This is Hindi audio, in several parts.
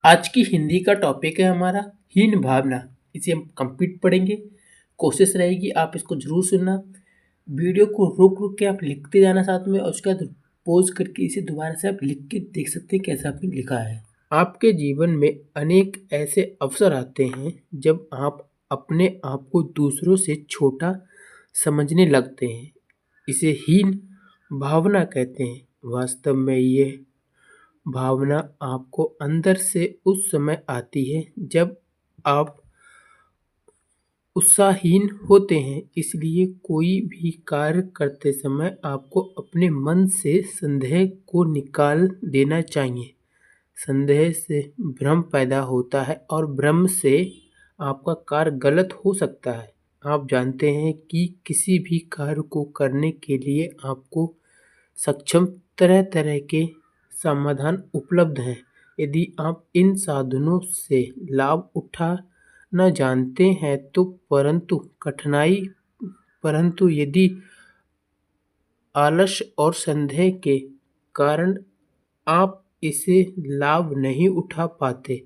आज की हिंदी का टॉपिक है हमारा हीन भावना। इसे हम कंप्लीट पढ़ेंगे। कोशिश रहेगी आप इसको जरूर सुनना। वीडियो को रुक रुक के आप लिखते जाना साथ में, और उसके बाद पॉज करके इसे दोबारा से आप लिख के देख सकते हैं कैसे आपने लिखा है। आपके जीवन में अनेक ऐसे अवसर आते हैं जब आप अपने आप को दूसरों से छोटा समझने लगते हैं। इसे हीन भावना कहते हैं। वास्तव में ये भावना आपको अंदर से उस समय आती है जब आप उत्साहहीन होते हैं। इसलिए कोई भी कार्य करते समय आपको अपने मन से संदेह को निकाल देना चाहिए। संदेह से भ्रम पैदा होता है और भ्रम से आपका कार्य गलत हो सकता है। आप जानते हैं कि किसी भी कार्य को करने के लिए आपको सक्षम तरह तरह के समाधान उपलब्ध हैं। यदि आप इन साधनों से लाभ उठाना जानते हैं तो परंतु यदि आलस्य और संदेह के कारण आप इसे लाभ नहीं उठा पाते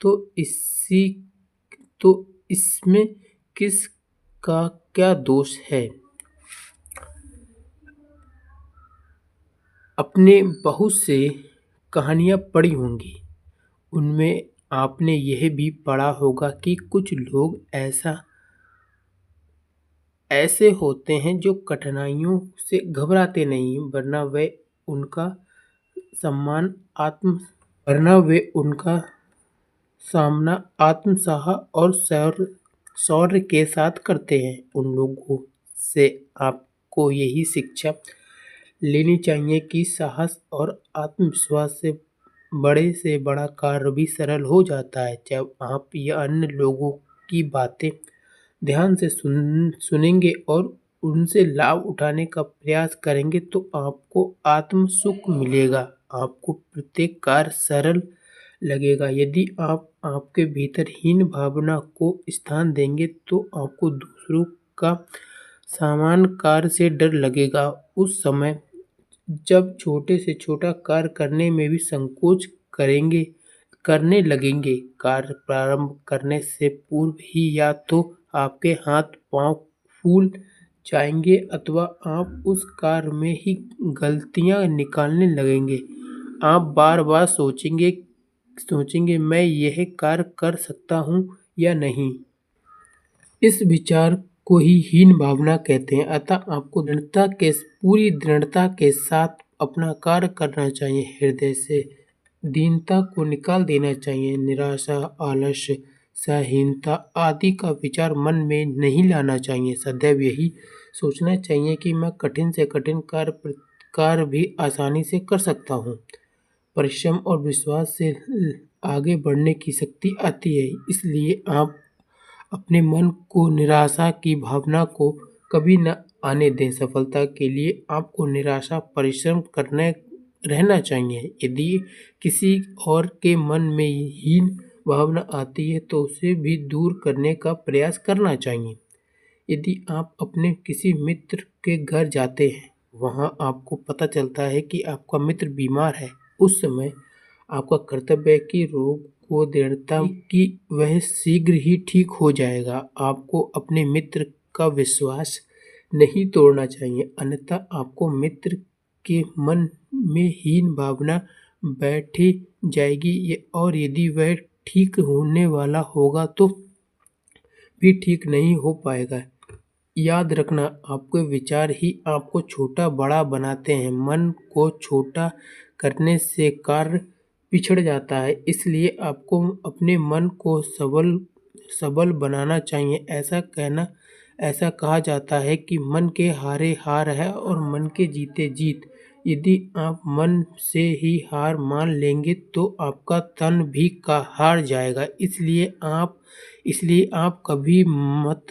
तो इसमें किसका क्या दोष है। आपने बहुत से कहानियाँ पढ़ी होंगी। उनमें आपने यह भी पढ़ा होगा कि कुछ लोग ऐसे होते हैं जो कठिनाइयों से घबराते नहीं, वरना वे उनका सामना आत्मसाह और शौर्य के साथ करते हैं। उन लोगों से आपको यही शिक्षा लेनी चाहिए कि साहस और आत्मविश्वास से बड़ा कार्य भी सरल हो जाता है। जब आप या अन्य लोगों की बातें ध्यान से सुनेंगे और उनसे लाभ उठाने का प्रयास करेंगे तो आपको आत्म सुख मिलेगा। आपको प्रत्येक कार्य सरल लगेगा। यदि आप आपके भीतर हीन भावना को स्थान देंगे तो आपको दूसरों का समान कार्य से डर लगेगा। उस समय जब छोटे से छोटा कार्य करने में भी संकोच करने लगेंगे। कार्य प्रारंभ करने से पूर्व ही या तो आपके हाथ पांव फूल जाएंगे अथवा आप उस कार्य में ही गलतियां निकालने लगेंगे। आप बार बार सोचेंगे मैं यह कार्य कर सकता हूँ या नहीं। इस विचार को ही हीन भावना कहते हैं। अतः आपको पूरी दृढ़ता के साथ अपना कार्य करना चाहिए। हृदय से दीनता को निकाल देना चाहिए। निराशा, आलस्य, सहहीनता आदि का विचार मन में नहीं लाना चाहिए। सदैव यही सोचना चाहिए कि मैं कठिन से कठिन कार्य भी आसानी से कर सकता हूँ। परिश्रम और विश्वास से आगे बढ़ने की शक्ति आती है। इसलिए आप अपने मन को निराशा की भावना को कभी न आने दें। सफलता के लिए आपको निराशा परिश्रम करने रहना चाहिए। यदि किसी और के मन में हीन भावना आती है तो उसे भी दूर करने का प्रयास करना चाहिए। यदि आप अपने किसी मित्र के घर जाते हैं, वहाँ आपको पता चलता है कि आपका मित्र बीमार है, उस समय आपका कर्तव्य है कि रोग को दृढ़ता कि वह शीघ्र ही ठीक हो जाएगा। आपको अपने मित्र का विश्वास नहीं तोड़ना चाहिए, अन्यथा आपको मित्र के मन में हीन भावना बैठी जाएगी और यदि वह ठीक होने वाला होगा तो भी ठीक नहीं हो पाएगा। याद रखना, आपके विचार ही आपको छोटा बड़ा बनाते हैं। मन को छोटा करने से कार्य पिछड़ जाता है। इसलिए आपको अपने मन को सबल बनाना चाहिए। ऐसा कहा जाता है कि मन के हारे हार है और मन के जीते जीत। यदि आप मन से ही हार मान लेंगे तो आपका तन भी हार जाएगा। इसलिए आप कभी मत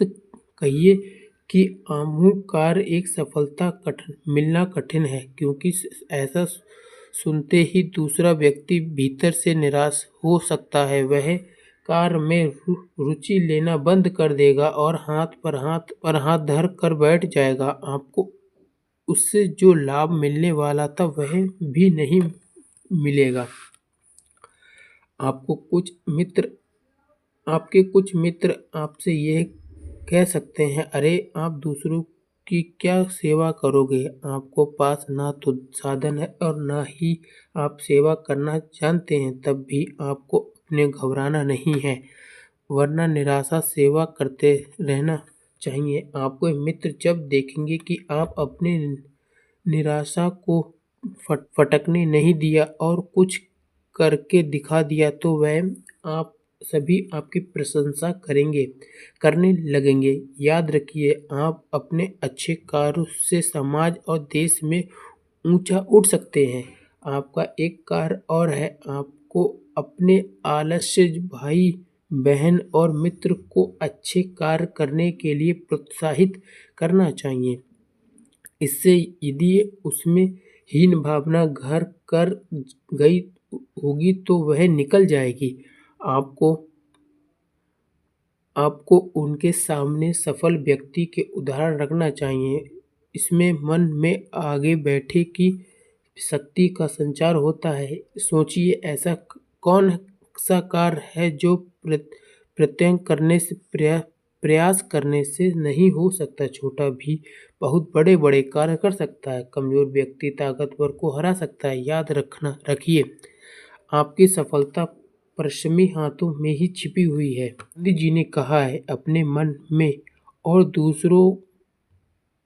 कहिए कि अमुक कार्य एक सफलता मिलना कठिन है, क्योंकि ऐसा सुनते ही दूसरा व्यक्ति भीतर से निराश हो सकता है। वह कार्य में रुचि लेना बंद कर देगा और हाथ पर हाथ धर कर बैठ जाएगा। आपको उससे जो लाभ मिलने वाला था वह भी नहीं मिलेगा। आपके कुछ मित्र आपसे यह कह सकते हैं, अरे आप दूसरों की क्या सेवा करोगे, आपको पास ना तो साधन है और ना ही आप सेवा करना जानते हैं। तब भी आपको अपने घबराना नहीं है, वरना निराशा सेवा करते रहना चाहिए। आपको मित्र जब देखेंगे कि आप अपने निराशा को फटकने नहीं दिया और कुछ करके दिखा दिया, तो वह आप सभी आपकी प्रशंसा करने लगेंगे। याद रखिए, आप अपने अच्छे कार्यों से समाज और देश में ऊंचा उठ सकते हैं। आपका एक कार्य और है, आपको अपने आलस्य भाई बहन और मित्र को अच्छे कार्य करने के लिए प्रोत्साहित करना चाहिए। इससे यदि उसमें हीन भावना घर कर गई होगी तो वह निकल जाएगी। आपको उनके सामने सफल व्यक्ति के उदाहरण रखना चाहिए। इसमें मन में आगे बैठे की शक्ति का संचार होता है। सोचिए, ऐसा कौन सा कार्य है जो प्रयास करने से नहीं हो सकता। छोटा भी बहुत बड़े बड़े कार्य कर सकता है। कमजोर व्यक्ति ताकतवर को हरा सकता है। याद रखिए, आपकी सफलता परिश्रमी हाथों में ही छिपी हुई है। गांधी जी ने कहा है, अपने मन में और दूसरों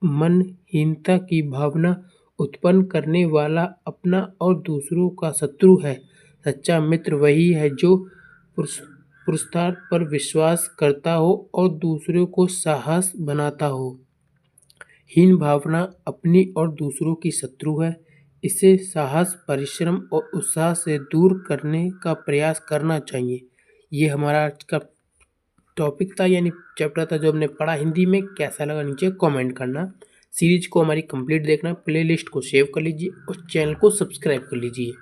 मनहीनता की भावना उत्पन्न करने वाला अपना और दूसरों का शत्रु है। सच्चा मित्र वही है जो पुरुषार्थ पर विश्वास करता हो और दूसरों को साहस बनाता हो। हीन भावना अपनी और दूसरों की शत्रु है। इसे साहस, परिश्रम और उत्साह से दूर करने का प्रयास करना चाहिए। ये हमारा आज का टॉपिक था, यानी चैप्टर था जो हमने पढ़ा हिंदी में। कैसा लगा नीचे कमेंट करना। सीरीज को हमारी कंप्लीट देखना, प्लेलिस्ट को सेव कर लीजिए और चैनल को सब्सक्राइब कर लीजिए।